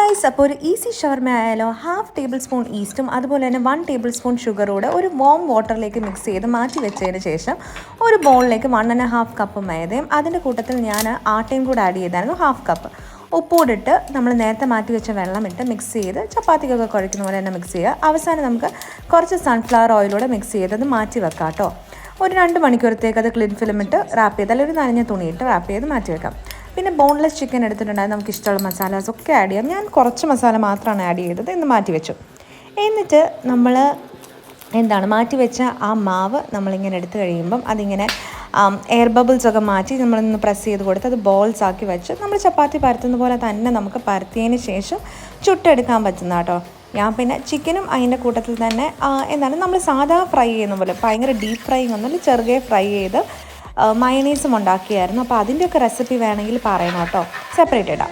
Guys, അപ്പോൾ ഒരു easy ഷവർമ ആയാലോ. 1/2 ടേബിൾ സ്പൂൺ ഈസ്റ്റും അതുപോലെ തന്നെ 1 ടേബിൾ സ്പൂൺ ഷുഗറോടെ ഒരു വാം വാട്ടറിലേക്ക് മിക്സ് ചെയ്ത് മാറ്റി വെച്ചതിന് ശേഷം ഒരു ബൗളിലേക്ക് 1½ കപ്പ് മൈദയും അതിൻ്റെ കൂട്ടത്തിൽ ഞാൻ ആട്ടയും കൂടെ ആഡ് ചെയ്തായിരുന്നു 1/2 കപ്പ്. ഉപ്പൂടിട്ട് നമ്മൾ നേരത്തെ മാറ്റി വെച്ച വെള്ളമിട്ട് മിക്സ് ചെയ്ത് ചപ്പാത്തിക്കൊക്കെ കുഴയ്ക്കുന്ന പോലെ തന്നെ മിക്സ് ചെയ്യുക. അവസാനം നമുക്ക് കുറച്ച് സൺഫ്ലവർ ഓയിലൂടെ മിക്സ് ചെയ്തത് മാറ്റി വെക്കാം കേട്ടോ. ഒരു 2 മണിക്കൂറത്തേക്ക് അത് ക്ലിൻ ഫിലിമിട്ട് റാപ്പ് ചെയ്ത് അല്ലെങ്കിൽ ഒരു നനഞ്ഞ തുണിയിട്ട് റാപ്പ് ചെയ്ത് മാറ്റി വെക്കാം. പിന്നെ ബോൺലെസ് ചിക്കൻ എടുത്തിട്ടുണ്ടായത് നമുക്ക് ഇഷ്ടമുള്ള മസാലാസ് ഒക്കെ ആഡ് ചെയ്യാം. ഞാൻ കുറച്ച് മസാല മാത്രമാണ് ആഡ് ചെയ്തത്, ഇന്ന് മാറ്റി വെച്ചു. എന്നിട്ട് നമ്മൾ മാറ്റി വെച്ച ആ മാവ് നമ്മളിങ്ങനെ എടുത്ത് കഴിയുമ്പം അതിങ്ങനെ എയർ ബബിൾസ് ഒക്കെ മാറ്റി നമ്മളൊന്ന് പ്രസ് ചെയ്ത് കൊടുത്ത് അത് ബോൾസ് ആക്കി വെച്ച് നമ്മൾ ചപ്പാത്തി പരത്തുന്ന പോലെ തന്നെ നമുക്ക് പരത്തിയതിന് ശേഷം ചുട്ടെടുക്കാൻ പറ്റുന്ന കേട്ടോ. ഞാൻ പിന്നെ ചിക്കനും അതിൻ്റെ കൂട്ടത്തിൽ തന്നെ നമ്മൾ സാധാ ഫ്രൈ ചെയ്യുന്ന പോലെ ഭയങ്കര ഡീപ്പ് ഫ്രൈങ് ഒന്നുമില്ല, ചെറുകെ ഫ്രൈ ചെയ്ത് മയണൈസും ഉണ്ടാക്കിയായിരുന്നു. അപ്പോൾ അതിൻ്റെയൊക്കെ റെസിപ്പി വേണമെങ്കിൽ പറയണം കേട്ടോ, സെപ്പറേറ്റ് ഇടാം.